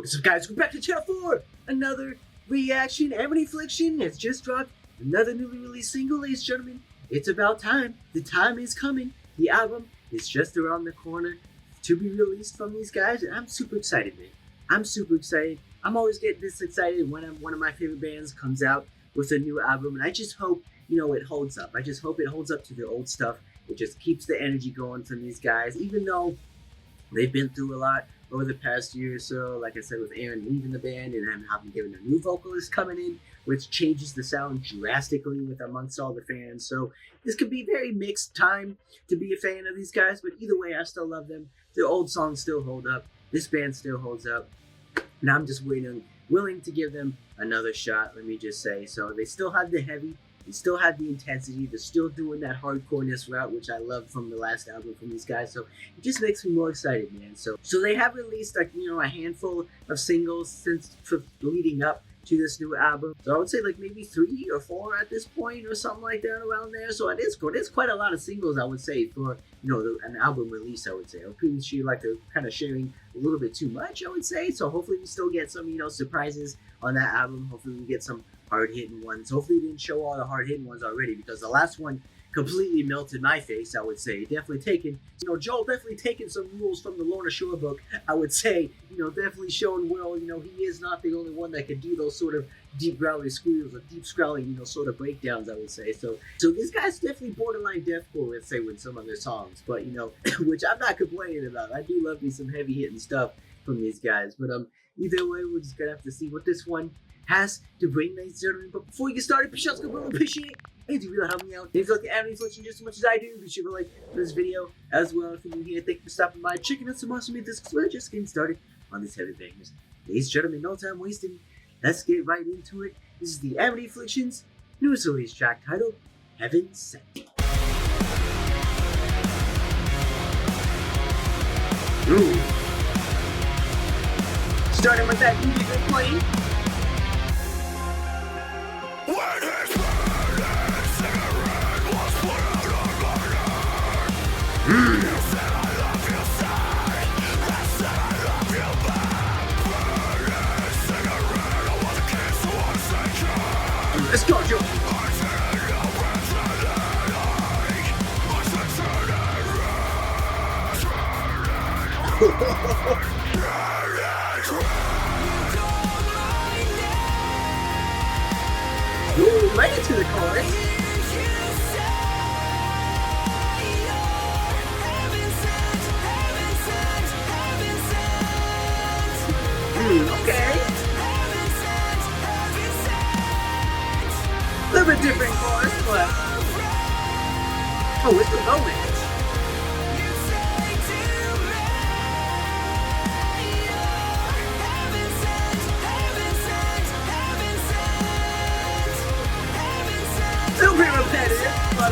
What's up, guys? We're back to channel 4! Another reaction. Amity Affliction has just dropped another newly released single, ladies and gentlemen. It's about time. The time is coming. The album is just around the corner to be released from these guys, and I'm super excited, man. I'm super excited. I'm always getting this excited when one of my favorite bands comes out with a new album, and I just hope, it holds up. I just hope it holds up to the old stuff. It just keeps the energy going from these guys, even though they've been through a lot over the past year or so, like I said, with Aaron leaving the band and then having given a new vocalist coming in, which changes the sound drastically with amongst all the fans. So this could be a very mixed time to be a fan of these guys, but either way, I still love them. Their old songs still hold up. This band still holds up. And I'm just willing to give them another shot, let me just say. So they still have the heavy, they still have the intensity, they're still doing that hardcoreness route, which I love from the last album from these guys. So it just makes me more excited, man. So they have released a handful of singles since leading up to this new album. So I would say like maybe 3 or 4 at this point or something like that around there. So it is good. It's quite a lot of singles, I would say, for an album release, I would say. I'm pretty sure like they're kind of sharing a little bit too much, I would say. So hopefully we still get some, surprises on that album. Hopefully we get some hard-hitting ones. Hopefully they didn't show all the hard-hitting ones already, because the last one completely melted my face, I would say. Definitely taken, Joel definitely taken some rules from the Lorna Shore book, I would say. Definitely showing Will, he is not the only one that can do those sort of deep growly squeals or deep scrawling, sort of breakdowns, I would say. So this guy's definitely borderline deathcore, let's say, with some of their songs, but, which I'm not complaining about. I do love me some heavy-hitting stuff from these guys, but either way, we're just gonna have to see what this one has to bring, ladies and gentlemen. But before we get started, be sure to really appreciate it. If you really help me out, if you like the Amity Affliction just as much as I do, be sure to like this video as well. If you're new here, thank you for stopping by, checking out some awesome videos, because we're just getting started on these heavy bangers. Ladies and gentlemen, no time wasting, let's get right into it. This is the Amity Affliction's newest release track titled Heaven Sent. Ooh. Starting with that music they're playing. Let's go, Joe. Ooh, right into the chorus. Okay. A little bit different chorus, but it's still going. Still pretty repetitive, but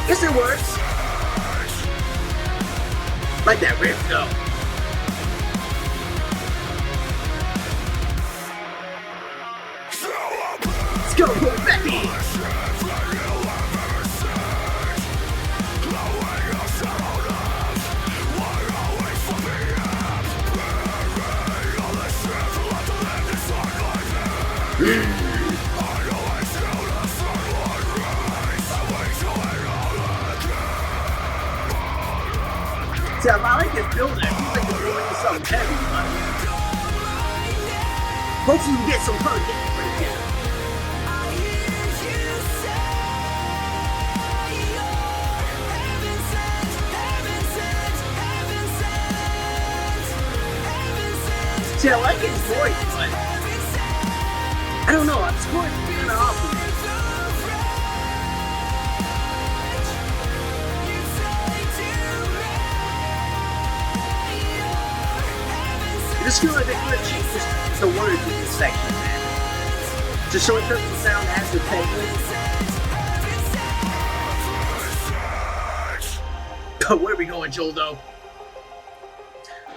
guess it works. Like that riff though. Go, Becky! See, I like this build. It feels like it's building something heavy, but hopefully we get some hard hits right here. See, I like his voice, but I don't know, I'm scoring kind of off with it. I just feel like they could have changed the words in this section, man. Just so it doesn't sound as repetitive. But where are we going, Joel, though?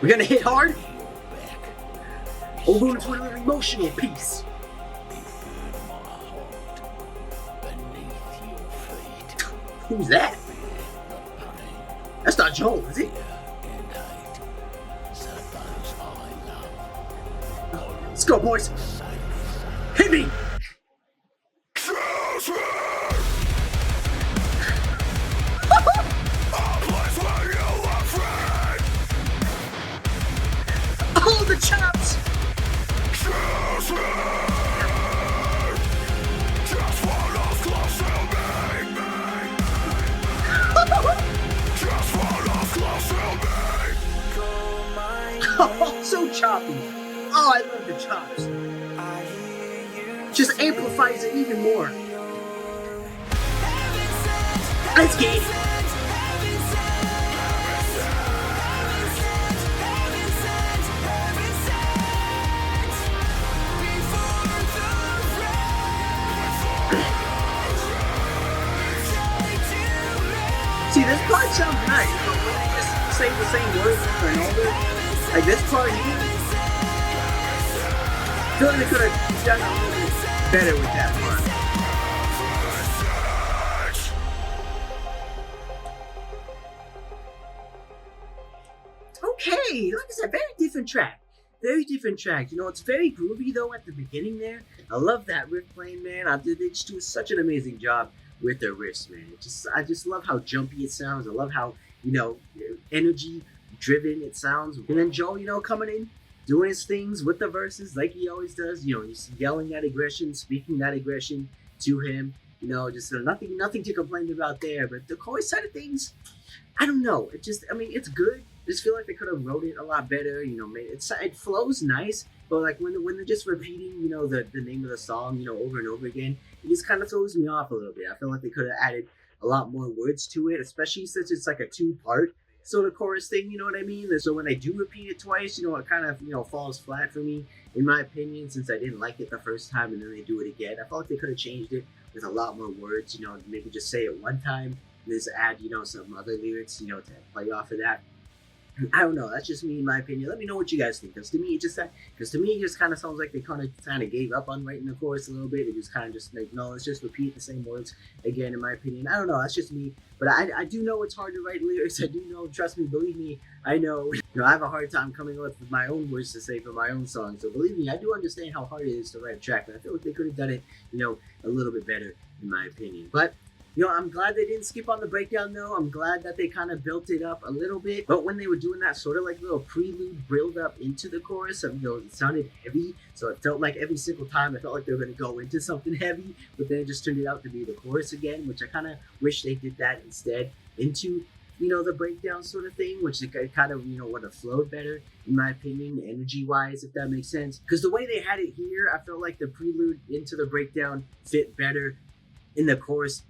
We're gonna hit hard? Or going into an emotional piece? Who's that? That's not Joel, is it? go, boys. Hit me. Oh, the chops. Oh, so choppy. Oh, I love the chops. Just amplifies it even more. Let's get it. See, this part sounds nice, but when they just say the same words over and over, like this part here, I feel like they could have done a little bit better with that part. Okay, like I said, very different track. Very different track. You know, it's very groovy though at the beginning there. I love that riff playing, man. They just do such an amazing job with their riffs, man. I just love how jumpy it sounds. I love how, you know, energy driven it sounds. And then Joe, you know, coming in, doing his things with the verses like he always does. You know, he's yelling that aggression, speaking that aggression to him. You know, just nothing to complain about there. But the chorus side of things, I don't know. I mean, it's good. I just feel like they could have wrote it a lot better. You know, it flows nice, but like when they're just repeating, you know, the name of the song, you know, over and over again, it just kind of throws me off a little bit. I feel like they could have added a lot more words to it, especially since it's like a 2-part sort of chorus thing. You know what I mean? And so when they do repeat it twice, you know, it kind of, you know, falls flat for me, in my opinion, since I didn't like it the first time and then they do it again. I felt like they could have changed it with a lot more words. You know, maybe just say it one time and just add, you know, some other lyrics, you know, to play off of that. I don't know. That's just me, in my opinion. Let me know what you guys think. Because to me, it just kind of sounds like they kind of gave up on writing the chorus a little bit. It just kind of just like, no, let's just repeat the same words again. In my opinion, I don't know. That's just me. But I do know it's hard to write lyrics. I do know. Trust me, believe me. I know. You know, I have a hard time coming up with my own words to say for my own songs. So believe me, I do understand how hard it is to write a track. But I feel like they could have done it, you know, a little bit better, in my opinion. But you know, I'm glad they didn't skip on the breakdown though. I'm glad that they kind of built it up a little bit. But when they were doing that sort of like little prelude build up into the chorus, you know, it sounded heavy. So it felt like every single time I felt like they were going to go into something heavy, but then it just turned it out to be the chorus again, which I kind of wish they did that instead into, you know, the breakdown sort of thing, which it kind of, you know, would have flowed better, in my opinion, energy-wise, if that makes sense. Because the way they had it here, I felt like the prelude into the breakdown fit better in the chorus,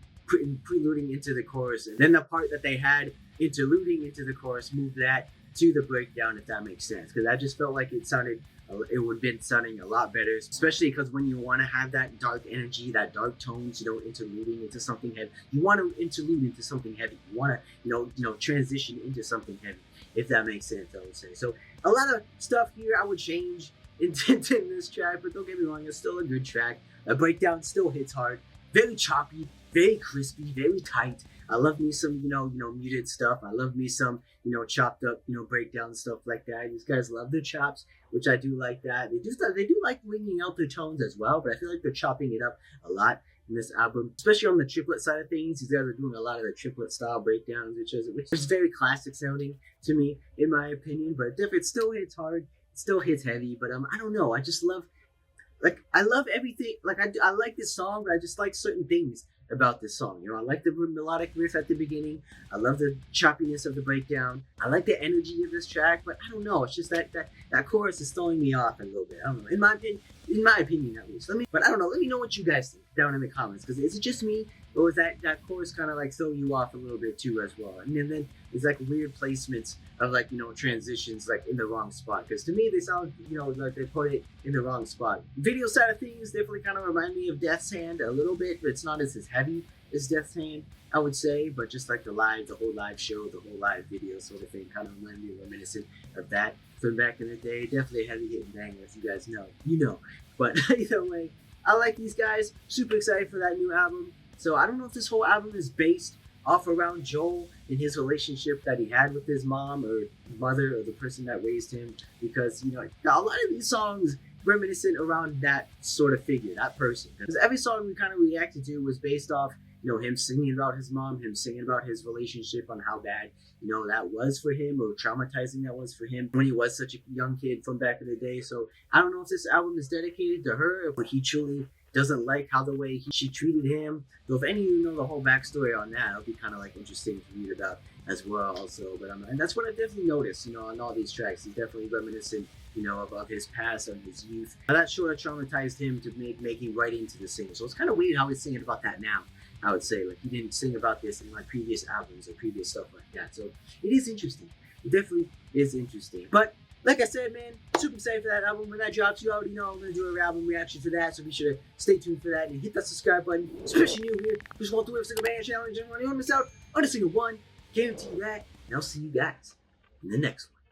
preluding into the chorus, and then the part that they had interluding into the chorus, move that to the breakdown, if that makes sense. Because I just felt like it would have been sounding a lot better, especially because when you want to have that dark energy, that dark tones, you know, interluding into something heavy, you want to interlude into something heavy. You want to, you know, transition into something heavy, if that makes sense. I would say so. A lot of stuff here I would change in this track, but don't get me wrong, it's still a good track. The breakdown still hits hard, very choppy, very crispy, very tight. I love me some, you know, muted stuff. I love me some, you know, chopped up, you know, breakdown stuff like that. These guys love their chops, which I do like that. They do like winging out their tones as well, but I feel like they're chopping it up a lot in this album, especially on the triplet side of things. These guys are doing a lot of the triplet style breakdowns, which is very classic sounding to me, in my opinion. But it still hits hard, it still hits heavy. But I don't know. I just love, like, I love everything. Like, I like this song, but I just like certain things about this song. You know, I like the melodic riff at the beginning. I love the choppiness of the breakdown. I like the energy of this track, but I don't know. It's just that chorus is throwing me off a little bit. I don't know. In my opinion, at least. But I don't know. Let me know what you guys think down in the comments. Because is it just me, or was that chorus kind of like throw you off a little bit too as well? And then it's like weird placements of, like, you know, transitions like in the wrong spot. Because to me, they sound, you know, like they put it in the wrong spot. Video side of things definitely kind of remind me of Death's Hand a little bit, but it's not as heavy as Death's Hand, I would say. But just like the whole live show, the whole live video sort of thing kind of remind me, reminiscent of that from back in the day. Definitely a heavy hitting banger, if you guys know, you know. But either way, I like these guys. Super excited for that new album. So I don't know if this whole album is based off around Joel and his relationship that he had with his mom or mother or the person that raised him, because, you know, a lot of these songs reminiscent around that sort of figure, that person. Because every song we kind of reacted to was based off, him singing about his mom, him singing about his relationship, on how bad, that was for him, or traumatizing that was for him when he was such a young kid from back in the day. So I don't know if this album is dedicated to her, or he truly doesn't like how the way she treated him. So if any of you know the whole backstory on that, it'll be kind of like interesting to read about as well. Also, but and that's what I definitely noticed, on all these tracks. He's definitely reminiscent, of his past and his youth. Now, that sure traumatized him to making right into the single. So it's kind of weird how he's singing about that now. I would say, like, he didn't sing about this in like previous albums or previous stuff like that. So it is interesting. It definitely is interesting. But like I said, man, super excited for that album. When that drops, you already know I'm going to do an album reaction to that. So be sure to stay tuned for that and hit that subscribe button. Especially new here. Just go through every single band challenge and you don't miss out on a single one. Guarantee you that. And I'll see you guys in the next one.